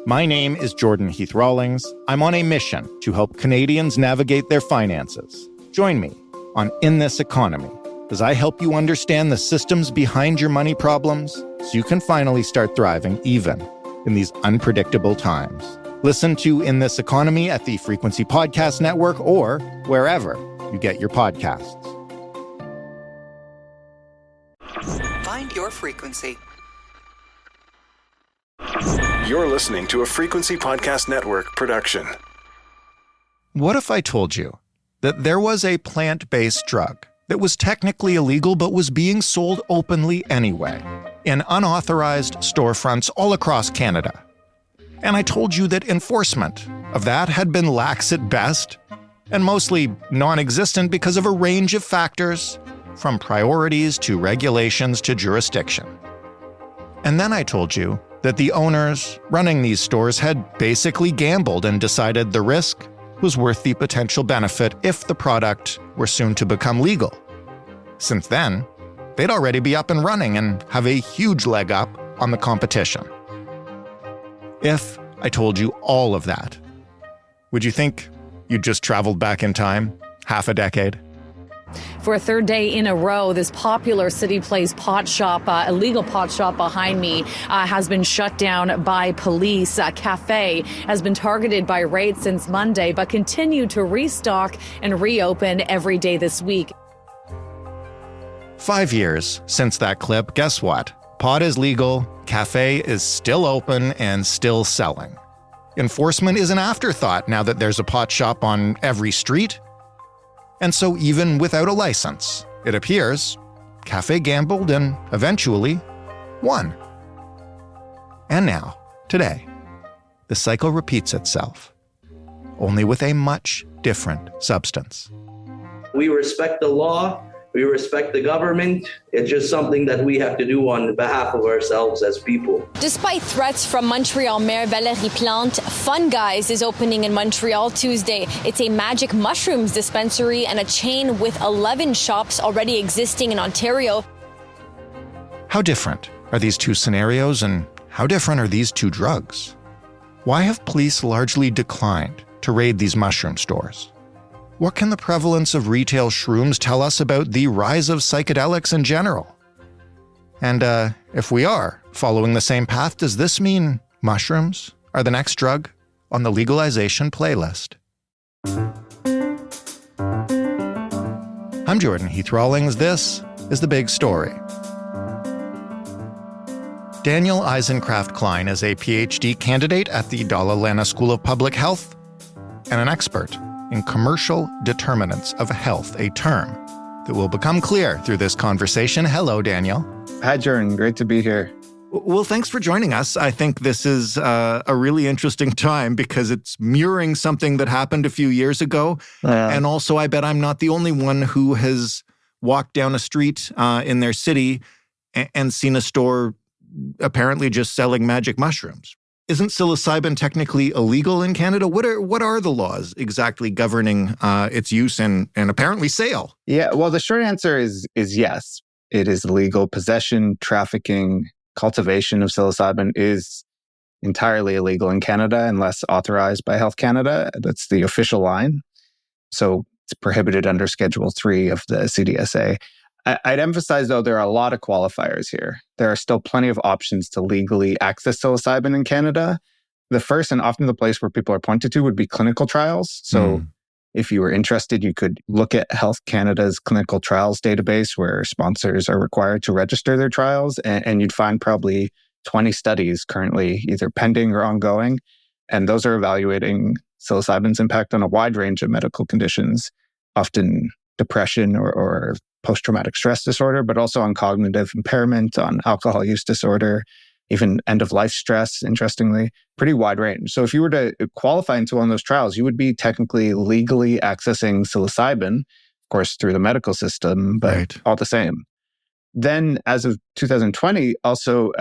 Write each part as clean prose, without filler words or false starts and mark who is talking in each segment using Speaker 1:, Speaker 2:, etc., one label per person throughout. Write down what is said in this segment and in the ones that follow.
Speaker 1: My name is Jordan Heath Rawlings. I'm on a mission to help Canadians navigate their finances. Join me on In This Economy as I help you understand the systems behind your money problems so you can finally start thriving even in these unpredictable times. Listen to In This Economy at the Frequency Podcast Network or wherever you get your podcasts.
Speaker 2: Find your frequency.
Speaker 3: You're listening to a Frequency Podcast Network production.
Speaker 1: What if I told you that there was a plant-based drug that was technically illegal but was being sold openly anyway in unauthorized storefronts all across Canada? And I told you that enforcement of that had been lax at best and mostly non-existent because of a range of factors, from priorities to regulations to jurisdiction. And then I told you that the owners running these stores had basically gambled and decided the risk was worth the potential benefit if the product were soon to become legal. Since then, they'd already be up and running and have a huge leg up on the competition. If I told you all of that, would you think you'd just traveled back in time, half a decade?
Speaker 4: For a third day in a row, this popular City Place pot shop, illegal pot shop behind me, has been shut down by police. A cafe has been targeted by raids since Monday, but continued to restock and reopen every day this week.
Speaker 1: 5 years since that clip, guess what? Pot is legal, cafe is still open and still selling. Enforcement is an afterthought now that there's a pot shop on every street. And so even without a license, it appears, cafe gambled and eventually won. And now, today, the cycle repeats itself, only with a much different substance.
Speaker 5: We respect the law. We respect the government. It's just something that we have to do on behalf of ourselves as people.
Speaker 6: Despite threats from Montreal Mayor Valérie Plante, Fun Guyz is opening in Montreal Tuesday. It's a magic mushrooms dispensary and a chain with 11 shops already existing in Ontario.
Speaker 1: How different are these two scenarios, and how different are these two drugs? Why have police largely declined to raid these mushroom stores? What can the prevalence of retail shrooms tell us about the rise of psychedelics in general? And if we are following the same path, does this mean mushrooms are the next drug on the legalization playlist? I'm Jordan Heath Rawlings. This is The Big Story. Daniel Eisenkraft Klein is a PhD candidate at the Dalla Lana School of Public Health and an expert in commercial determinants of health, a term that will become clear through this conversation. Hello, Daniel.
Speaker 7: Hi, Jordan. Great to be here.
Speaker 1: Well, thanks for joining us. I think this is a really interesting time because it's mirroring something that happened a few years ago. And also, I bet I'm not the only one who has walked down a street in their city and seen a store apparently just selling magic mushrooms. Isn't psilocybin technically illegal in Canada? What are the laws exactly governing its use and apparently sale?
Speaker 7: Yeah, well, the short answer is yes. It is illegal. Possession, trafficking, cultivation of psilocybin is entirely illegal in Canada unless authorized by Health Canada. That's the official line. So it's prohibited under Schedule 3 of the CDSA. I'd emphasize, though, there are a lot of qualifiers here. There are still plenty of options to legally access psilocybin in Canada. The first and often the place where people are pointed to would be clinical trials. So if you were interested, you could look at Health Canada's clinical trials database where sponsors are required to register their trials. And you'd find probably 20 studies currently either pending or ongoing. And those are evaluating psilocybin's impact on a wide range of medical conditions, often depression or post-traumatic stress disorder, but also on cognitive impairment, on alcohol use disorder, even end-of-life stress, interestingly, pretty wide range. So if you were to qualify into one of those trials, you would be technically legally accessing psilocybin, of course, through the medical system, but all the same. Then as of 2020, also,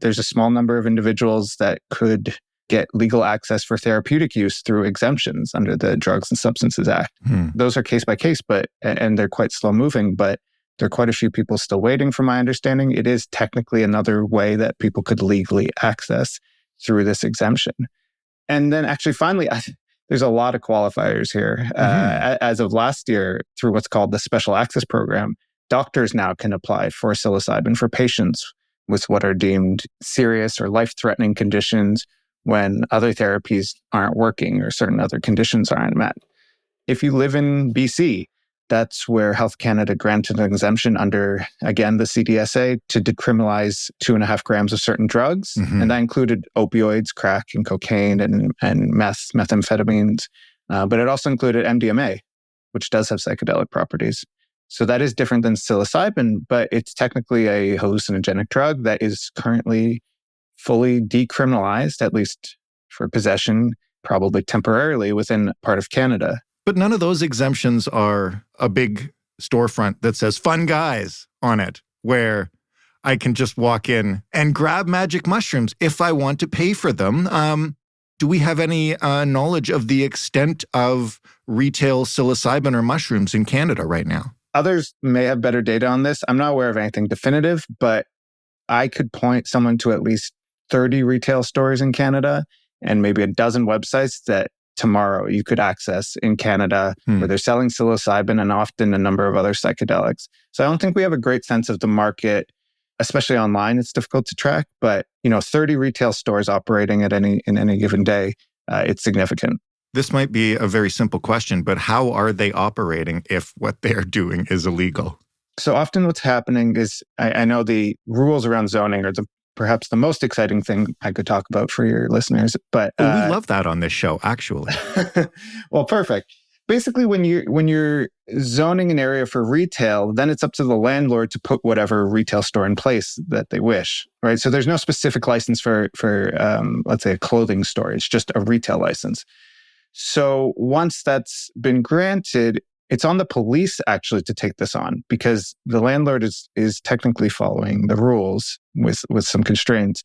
Speaker 7: there's a small number of individuals that could get legal access for therapeutic use through exemptions under the Drugs and Substances Act. Those are case by case, and they're quite slow moving, but there are quite a few people still waiting, from my understanding. It is technically another way that people could legally access through this exemption. And then actually, finally, there's a lot of qualifiers here. As of last year, through what's called the Special Access Program, doctors now can apply for psilocybin for patients with what are deemed serious or life-threatening conditions when other therapies aren't working or certain other conditions aren't met. If you live in BC, that's where Health Canada granted an exemption under, again, the CDSA to decriminalize 2.5 grams of certain drugs. And that included opioids, crack and cocaine and methamphetamines. But it also included MDMA, which does have psychedelic properties. So that is different than psilocybin, but it's technically a hallucinogenic drug that is currently fully decriminalized, at least for possession, probably temporarily within part of Canada.
Speaker 1: But none of those exemptions are a big storefront that says Fun Guyz on it, where I can just walk in and grab magic mushrooms if I want to pay for them. Do we have any knowledge of the extent of retail psilocybin or mushrooms in Canada right now?
Speaker 7: Others may have better data on this. I'm not aware of anything definitive, but I could point someone to at least 30 retail stores in Canada and maybe a dozen websites that tomorrow you could access in Canada where they're selling psilocybin and often a number of other psychedelics. So I don't think we have a great sense of the market, especially online. It's difficult to track, but 30 retail stores operating in any given day, it's significant.
Speaker 1: This might be a very simple question, but how are they operating if what they're doing is illegal?
Speaker 7: So often what's happening is, I know the rules around zoning are perhaps the most exciting thing I could talk about for your listeners. But
Speaker 1: we love that on this show, actually.
Speaker 7: Well, perfect. Basically, when you're zoning an area for retail, then it's up to the landlord to put whatever retail store in place that they wish, right? So there's no specific license for let's say, a clothing store. It's just a retail license. So once that's been granted, it's on the police actually to take this on because the landlord is technically following the rules with some constraints.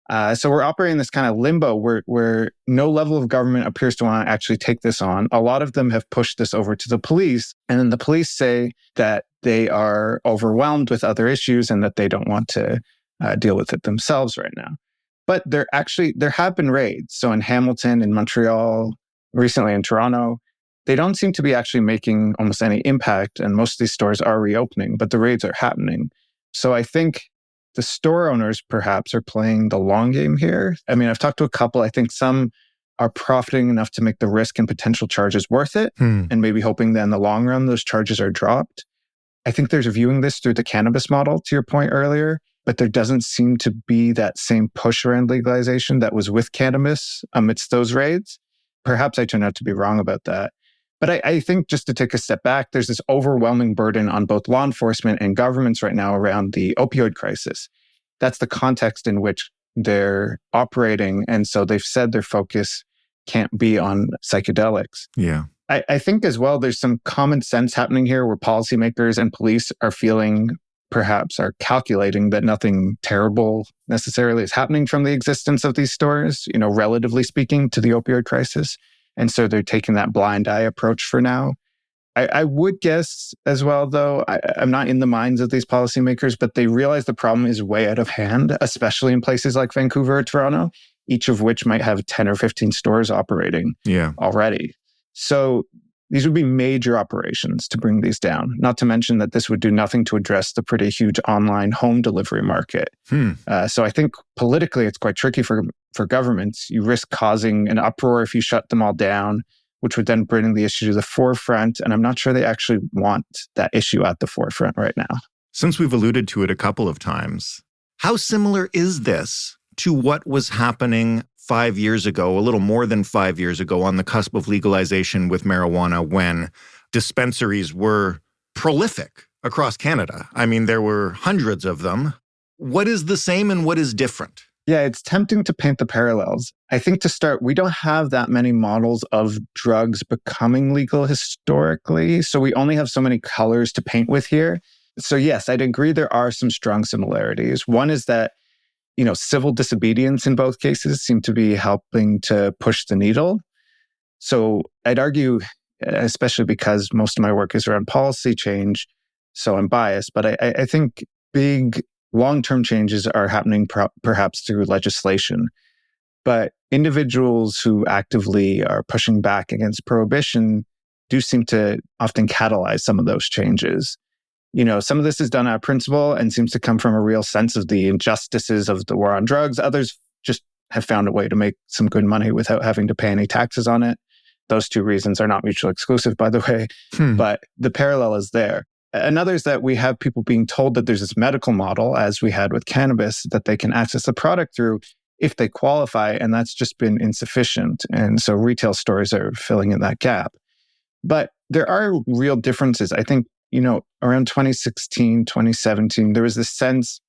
Speaker 7: So we're operating this kind of limbo where no level of government appears to want to actually take this on. A lot of them have pushed this over to the police, and then the police say that they are overwhelmed with other issues and that they don't want to deal with it themselves right now. But there have been raids. So in Hamilton, in Montreal, recently in Toronto, they don't seem to be actually making almost any impact, and most of these stores are reopening, but the raids are happening. So I think the store owners perhaps are playing the long game here. I mean, I've talked to a couple. I think some are profiting enough to make the risk and potential charges worth it, and maybe hoping that in the long run, those charges are dropped. I think they're viewing this through the cannabis model, to your point earlier, but there doesn't seem to be that same push around legalization that was with cannabis amidst those raids. Perhaps I turned out to be wrong about that. But I think just to take a step back, there's this overwhelming burden on both law enforcement and governments right now around the opioid crisis. That's the context in which they're operating. And so they've said their focus can't be on psychedelics.
Speaker 1: Yeah.
Speaker 7: I think as well, there's some common sense happening here where policymakers and police are are calculating that nothing terrible necessarily is happening from the existence of these stores, relatively speaking to the opioid crisis. And so they're taking that blind eye approach for now. I would guess as well, though, I'm not in the minds of these policymakers, but they realize the problem is way out of hand, especially in places like Vancouver or Toronto, each of which might have 10 or 15 stores operating already. So these would be major operations to bring these down, not to mention that this would do nothing to address the pretty huge online home delivery market. So I think politically it's quite tricky for governments. You risk causing an uproar if you shut them all down, which would then bring the issue to the forefront. And I'm not sure they actually want that issue at the forefront right now.
Speaker 1: Since we've alluded to it a couple of times, how similar is this to what was happening 5 years ago, a little more than 5 years ago, on the cusp of legalization with marijuana when dispensaries were prolific across Canada? I mean, there were hundreds of them. What is the same and what is different?
Speaker 7: Yeah, it's tempting to paint the parallels. I think to start, we don't have that many models of drugs becoming legal historically, so we only have so many colors to paint with here. So yes, I'd agree there are some strong similarities. One is that civil disobedience in both cases seem to be helping to push the needle. So I'd argue, especially because most of my work is around policy change, so I'm biased, but I think big long-term changes are happening perhaps through legislation. But individuals who actively are pushing back against prohibition do seem to often catalyze some of those changes. Some of this is done out of principle and seems to come from a real sense of the injustices of the war on drugs. Others just have found a way to make some good money without having to pay any taxes on it. Those two reasons are not mutually exclusive, by the way, but the parallel is there. Another is that we have people being told that there's this medical model, as we had with cannabis, that they can access the product through if they qualify, and that's just been insufficient. And so retail stores are filling in that gap. But there are real differences. I think, around 2016, 2017, there was this sense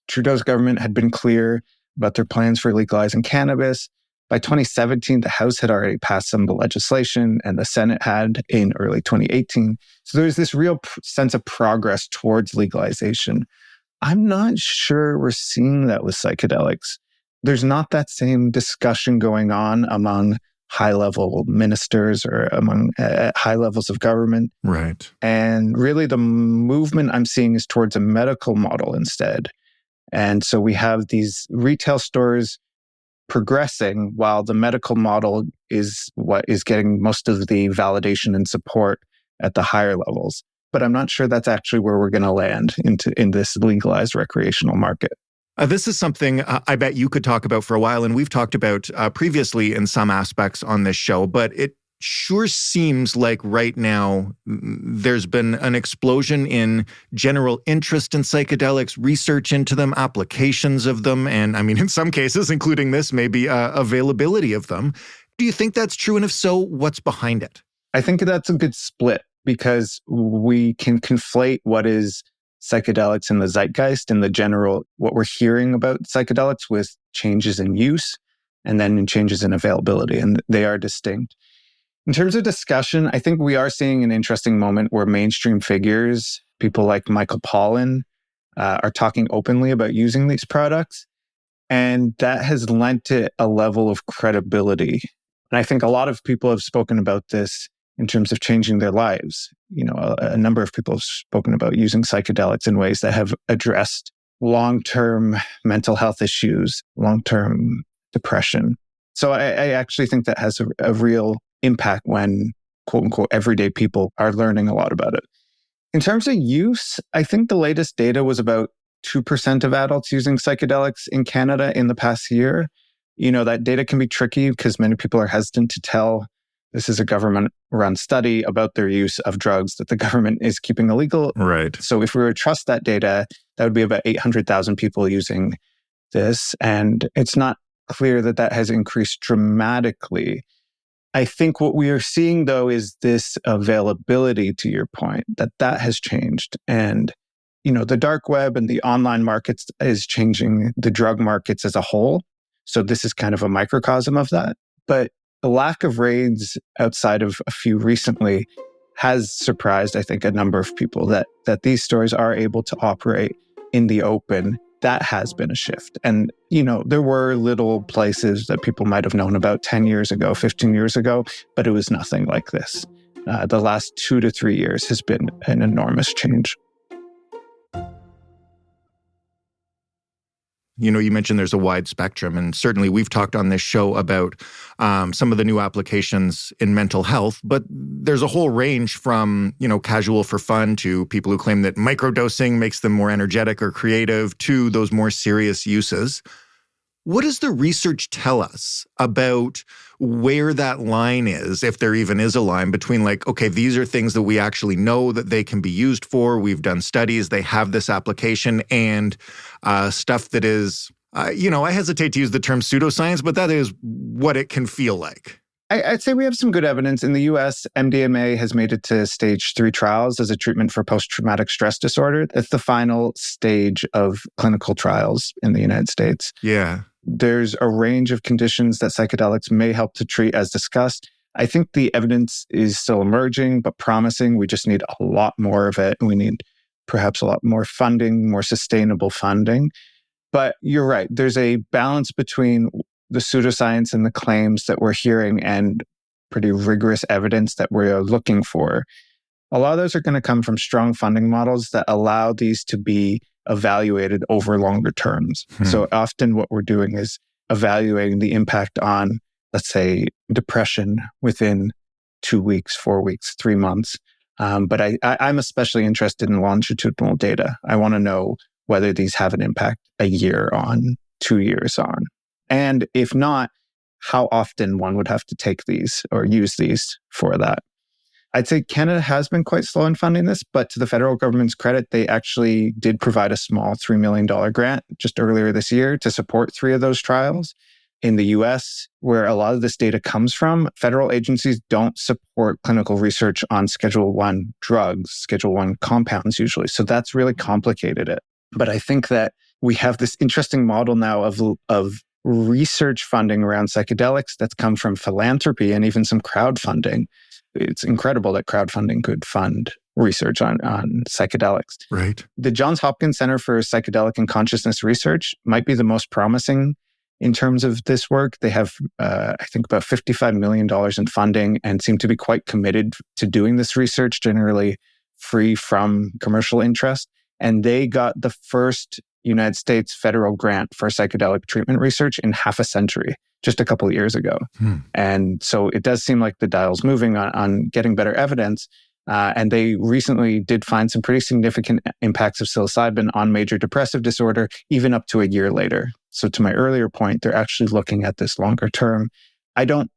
Speaker 7: Trudeau's government had been clear about their plans for legalizing cannabis. By 2017, the House had already passed some of the legislation, and the Senate had in early 2018. So there's this real sense of progress towards legalization. I'm not sure we're seeing that with psychedelics. There's not that same discussion going on among high-level ministers or among high levels of government.
Speaker 1: Right.
Speaker 7: And really the movement I'm seeing is towards a medical model instead. And so we have these retail stores progressing while the medical model is what is getting most of the validation and support at the higher levels. But I'm not sure that's actually where we're going to land in this legalized recreational market.
Speaker 1: This is something I bet you could talk about for a while, and we've talked about previously in some aspects on this show, but it sure seems like right now there's been an explosion in general interest in psychedelics, research into them, applications of them, and I mean, in some cases, including this, maybe availability of them. Do you think that's true? And if so, what's behind it?
Speaker 7: I think that's a good split because we can conflate what is psychedelics in the zeitgeist and the general, what we're hearing about psychedelics with changes in use and then in changes in availability, and they are distinct. In terms of discussion, I think we are seeing an interesting moment where mainstream figures, people like Michael Pollan, are talking openly about using these products, and that has lent it a level of credibility. And I think a lot of people have spoken about this in terms of changing their lives. A number of people have spoken about using psychedelics in ways that have addressed long-term mental health issues, long-term depression. So I actually think that has a real impact when, quote unquote, everyday people are learning a lot about it. In terms of use, I think the latest data was about 2% of adults using psychedelics in Canada in the past year. That data can be tricky because many people are hesitant to tell this is a government-run study about their use of drugs that the government is keeping illegal.
Speaker 1: Right.
Speaker 7: So if we were to trust that data, that would be about 800,000 people using this. And it's not clear that that has increased dramatically. I think what we are seeing, though, is this availability, to your point, that has changed. And, the dark web and the online markets is changing the drug markets as a whole. So this is kind of a microcosm of that. But the lack of raids outside of a few recently has surprised, I think, a number of people that these stores are able to operate in the open. That has been a shift. And, there were little places that people might have known about 10 years ago, 15 years ago, but it was nothing like this. The last 2 to 3 years has been an enormous change.
Speaker 1: You mentioned there's a wide spectrum, and certainly we've talked on this show about some of the new applications in mental health, but there's a whole range from, casual for fun to people who claim that microdosing makes them more energetic or creative to those more serious uses. What does the research tell us about where that line is, if there even is a line between okay, these are things that we actually know that they can be used for, we've done studies, they have this application, and stuff that is, I hesitate to use the term pseudoscience, but that is what it can feel like.
Speaker 7: I'd say we have some good evidence. In the US, MDMA has made it to stage 3 trials as a treatment for post-traumatic stress disorder. That's the final stage of clinical trials in the United States.
Speaker 1: Yeah.
Speaker 7: There's a range of conditions that psychedelics may help to treat, as discussed. I think the evidence is still emerging, but promising. We just need a lot more of it. We need perhaps a lot more funding, more sustainable funding. But you're right. There's a balance between the pseudoscience and the claims that we're hearing and pretty rigorous evidence that we're looking for. A lot of those are going to come from strong funding models that allow these to be evaluated over longer terms. So often what we're doing is evaluating the impact on, let's say, depression within 2 weeks, 4 weeks, 3 months. But I'm especially interested in longitudinal data. I want to know whether these have an impact a year on, 2 years on. And if not, how often one would have to take these or use these for that. I'd say Canada has been quite slow in funding this, but to the federal government's credit, they actually did provide a small $3 million grant just earlier this year to support 3 of those trials. In the US, where a lot of this data comes from, federal agencies don't support clinical research on Schedule 1 drugs, Schedule 1 compounds usually. So that's really complicated it. But I think that we have this interesting model now of research funding around psychedelics that's come from philanthropy and even some crowdfunding. It's incredible that crowdfunding could fund research on psychedelics.
Speaker 1: Right.
Speaker 7: The Johns Hopkins Center for Psychedelic and Consciousness Research might be the most promising in terms of this work. They have, I think, about $55 million in funding and seem to be quite committed to doing this research, generally free from commercial interest. And they got the first United States federal grant for psychedelic treatment research in half a century, just a couple of years ago. And so it does seem like the dial's moving on getting better evidence. And they recently did find some pretty significant impacts of psilocybin on major depressive disorder, even up to a year later. So to my earlier point, they're actually looking at this longer term. I don't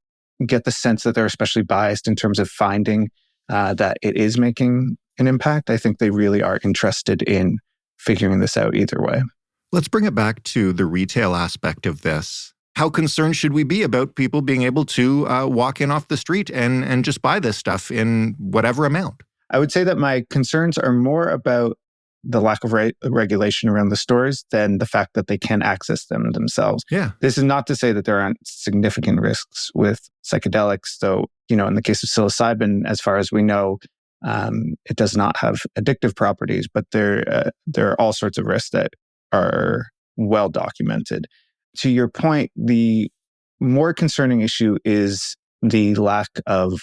Speaker 7: get the sense that they're especially biased in terms of finding that it is making an impact. I think they really are interested in figuring this out either way.
Speaker 1: Let's bring it back to the retail aspect of this. How concerned should we be about people being able to walk in off the street and just buy this stuff in whatever amount?
Speaker 7: I would say that my concerns are more about the lack of regulation around the stores than the fact that they can access them themselves.
Speaker 1: Yeah.
Speaker 7: This is not to say that there aren't significant risks with psychedelics, though, in the case of psilocybin, as far as we know, it does not have addictive properties, but there are all sorts of risks that are well documented. To your point, the more concerning issue is the lack of,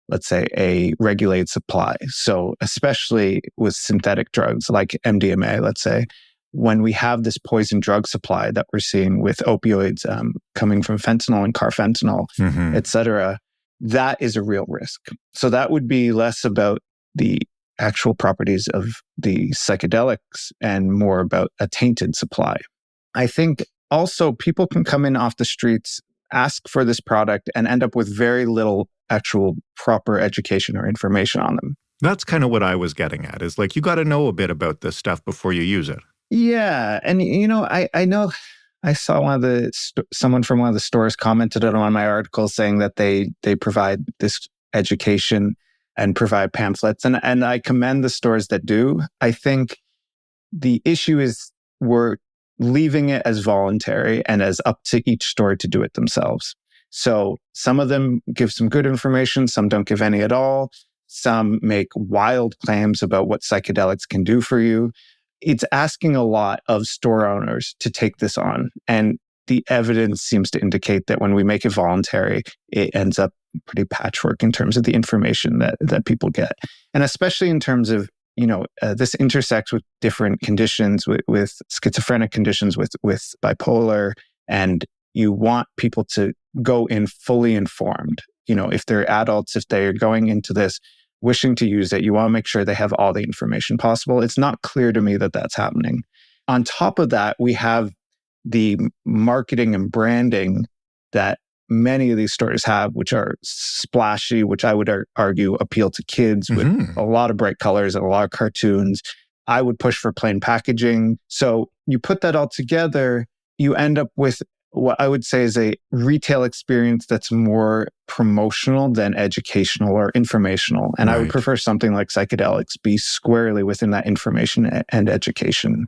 Speaker 7: let's say, a regulated supply. So especially with synthetic drugs like MDMA, let's say, when we have this poison drug supply that we're seeing with opioids coming from fentanyl and carfentanil, et cetera, that is a real risk. So that would be less about the actual properties of the psychedelics and more about a tainted supply. I think also people can come in off the streets, ask for this product, and end up with very little actual proper education or information on them.
Speaker 1: That's kind of what I was getting at, is like, you got to know a bit about this stuff before you use it.
Speaker 7: Yeah. And, I know I saw someone from one of the stores commented on one of my articles saying that they provide this education and provide pamphlets. And I commend the stores that do. I think the issue is we're leaving it as voluntary and as up to each store to do it themselves. So some of them give some good information, some don't give any at all. Some make wild claims about what psychedelics can do for you. It's asking a lot of store owners to take this on. And the evidence seems to indicate that when we make it voluntary, it ends up pretty patchwork in terms of the information that people get. And especially in terms of, this intersects with different conditions, with schizophrenic conditions, with bipolar, and you want people to go in fully informed. If they're adults, if they're going into this wishing to use it, you want to make sure they have all the information possible. It's not clear to me that that's happening. On top of that, we have the marketing and branding that many of these stores have, which are splashy, which I would argue appeal to kids with a lot of bright colors and a lot of cartoons. I would push for plain packaging. So you put that all together, you end up with what I would say is a retail experience that's more promotional than educational or informational. And I would prefer something like psychedelics be squarely within that information and education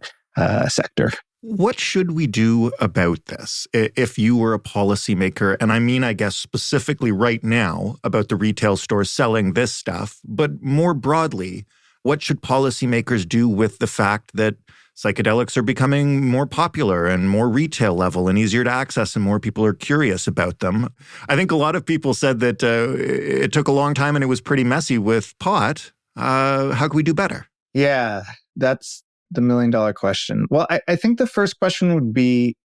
Speaker 7: sector.
Speaker 1: What should we do about this if you were a policymaker? And I mean, I guess specifically right now about the retail stores selling this stuff, but more broadly, what should policymakers do with the fact that psychedelics are becoming more popular and more retail level and easier to access, and more people are curious about them? I think a lot of people said that it took a long time and it was pretty messy with pot. How can we do better?
Speaker 7: Yeah, that's the $1 million question. Well, I think the first question would be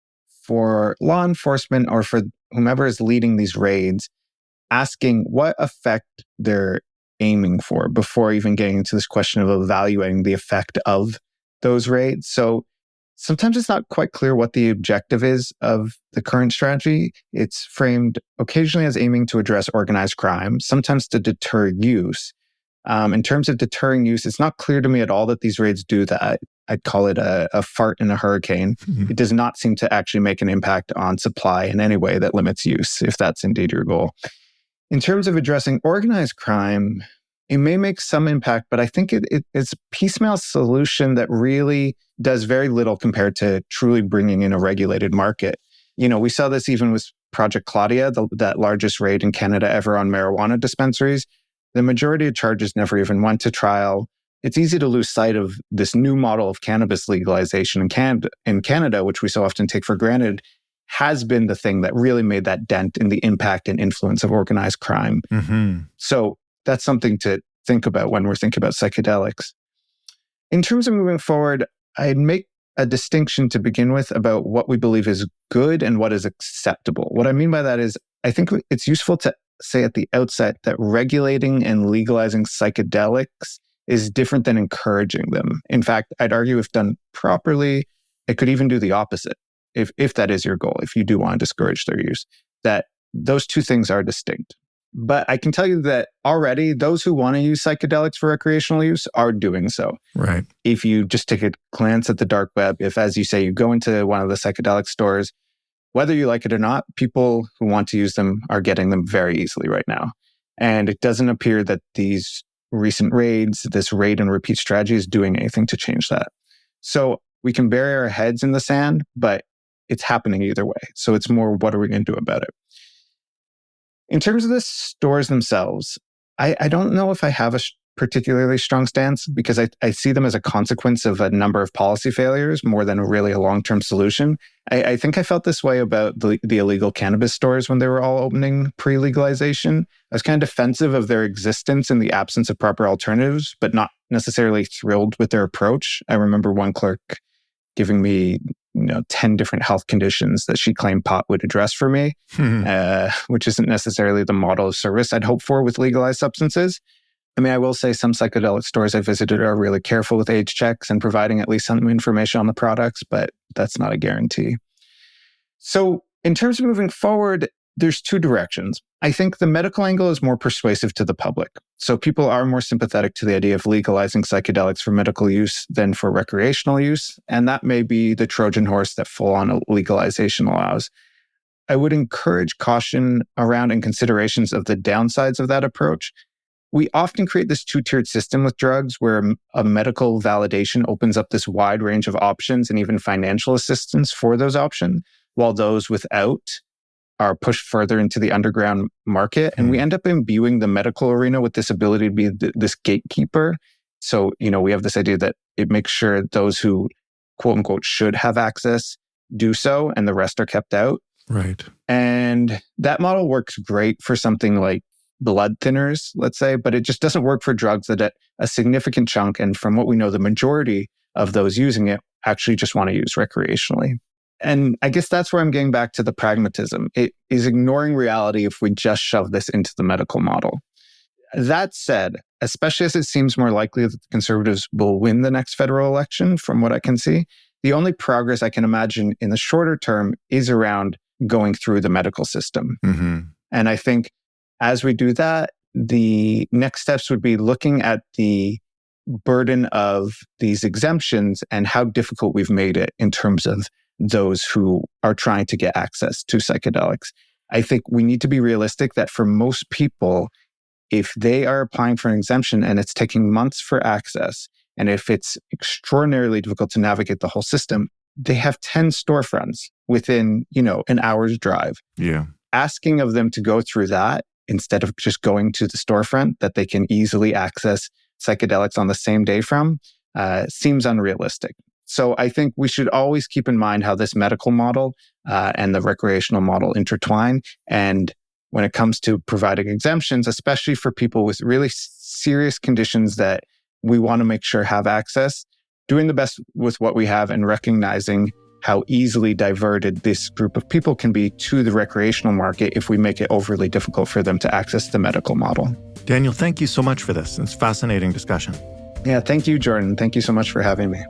Speaker 7: for law enforcement or for whomever is leading these raids, asking what effect they're aiming for before even getting into this question of evaluating the effect of those raids. So sometimes it's not quite clear what the objective is of the current strategy. It's framed occasionally as aiming to address organized crime, sometimes to deter use. In terms of deterring use, it's not clear to me at all that these raids do that. I'd call it a fart in a hurricane. Mm-hmm. It does not seem to actually make an impact on supply in any way that limits use, if that's indeed your goal. In terms of addressing organized crime, it may make some impact, but I think it's a piecemeal solution that really does very little compared to truly bringing in a regulated market. You know, we saw this even with Project Claudia, that largest raid in Canada ever on marijuana dispensaries. The majority of charges never even went to trial. It's easy to lose sight of this new model of cannabis legalization in Canada, which we so often take for granted, has been the thing that really made that dent in the impact and influence of organized crime. Mm-hmm. So that's something to think about when we're thinking about psychedelics. In terms of moving forward, I'd make a distinction to begin with about what we believe is good and what is acceptable. What I mean by that is, I think it's useful to say at the outset that regulating and legalizing psychedelics is different than encouraging them. In fact, I'd argue if done properly, it could even do the opposite. If that is your goal, if you do want to discourage their use, that those two things are distinct. But I can tell you that already those who want to use psychedelics for recreational use are doing so.
Speaker 1: Right.
Speaker 7: If you just take a glance at the dark web, if, as you say, you go into one of the psychedelic stores, whether you like it or not, people who want to use them are getting them very easily right now. And it doesn't appear that these recent raids, this raid and repeat strategy is doing anything to change that. So we can bury our heads in the sand, but it's happening either way. So it's more, what are we going to do about it? In terms of the stores themselves, I don't know if I have a particularly strong stance because I see them as a consequence of a number of policy failures more than really a long-term solution. I think I felt this way about the illegal cannabis stores when they were all opening pre-legalization. I was kind of defensive of their existence in the absence of proper alternatives, but not necessarily thrilled with their approach. I remember one clerk giving me 10 different health conditions that she claimed pot would address for me, which isn't necessarily the model of service I'd hope for with legalized substances. I mean, I will say some psychedelic stores I visited are really careful with age checks and providing at least some information on the products, but that's not a guarantee. So in terms of moving forward, there's two directions. I think the medical angle is more persuasive to the public. So people are more sympathetic to the idea of legalizing psychedelics for medical use than for recreational use. And that may be the Trojan horse that full-on legalization allows. I would encourage caution around and considerations of the downsides of that approach. We often create this two-tiered system with drugs where a medical validation opens up this wide range of options and even financial assistance for those options, while those without are pushed further into the underground market. And we end up imbuing the medical arena with this ability to be this gatekeeper. So, we have this idea that it makes sure those who, quote unquote, should have access do so, and the rest are kept out.
Speaker 1: Right.
Speaker 7: And that model works great for something like blood thinners, let's say, but it just doesn't work for drugs that a significant chunk, and from what we know, the majority of those using it actually just want to use recreationally. And I guess that's where I'm getting back to the pragmatism. It is ignoring reality if we just shove this into the medical model. That said, especially as it seems more likely that the Conservatives will win the next federal election, from what I can see, the only progress I can imagine in the shorter term is around going through the medical system. Mm-hmm. And I think as we do that, the next steps would be looking at the burden of these exemptions and how difficult we've made it in terms of those who are trying to get access to psychedelics. I think we need to be realistic that for most people, if they are applying for an exemption and it's taking months for access, and if it's extraordinarily difficult to navigate the whole system, they have 10 storefronts within, an hour's drive.
Speaker 1: Yeah.
Speaker 7: Asking of them to go through that instead of just going to the storefront that they can easily access psychedelics on the same day from seems unrealistic. So I think we should always keep in mind how this medical model and the recreational model intertwine. And when it comes to providing exemptions, especially for people with really serious conditions that we want to make sure have access, doing the best with what we have and recognizing how easily diverted this group of people can be to the recreational market if we make it overly difficult for them to access the medical model.
Speaker 1: Daniel, thank you so much for this. It's a fascinating discussion.
Speaker 7: Yeah, thank you, Jordan. Thank you so much for having me.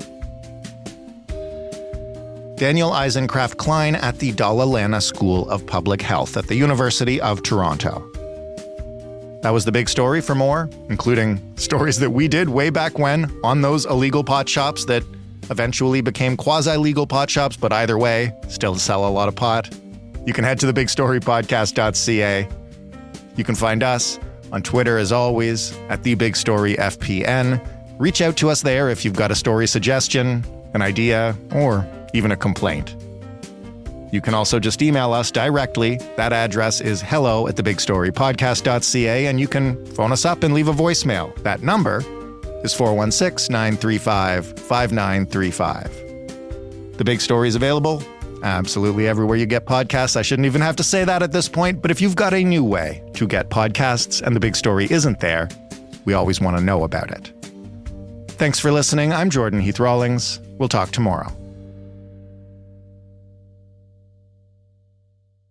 Speaker 1: Daniel Eisenkraft Klein at the Dalla Lana School of Public Health at the University of Toronto. That was the big story. For more, including stories that we did way back when on those illegal pot shops that eventually became quasi-legal pot shops, but either way, still sell a lot of pot, you can head to thebigstorypodcast.ca. You can find us on Twitter, as always, at TheBigStoryFPN. Reach out to us there if you've got a story suggestion, an idea, or even a complaint. You can also just email us directly. That address is hello@thebigstorypodcast.ca, and you can phone us up and leave a voicemail. That number is 416-935-5935. The Big Story is available absolutely everywhere you get podcasts. I shouldn't even have to say that at this point, but if you've got a new way to get podcasts and The Big Story isn't there, we always want to know about it. Thanks for listening. I'm Jordan Heath Rawlings. We'll talk tomorrow.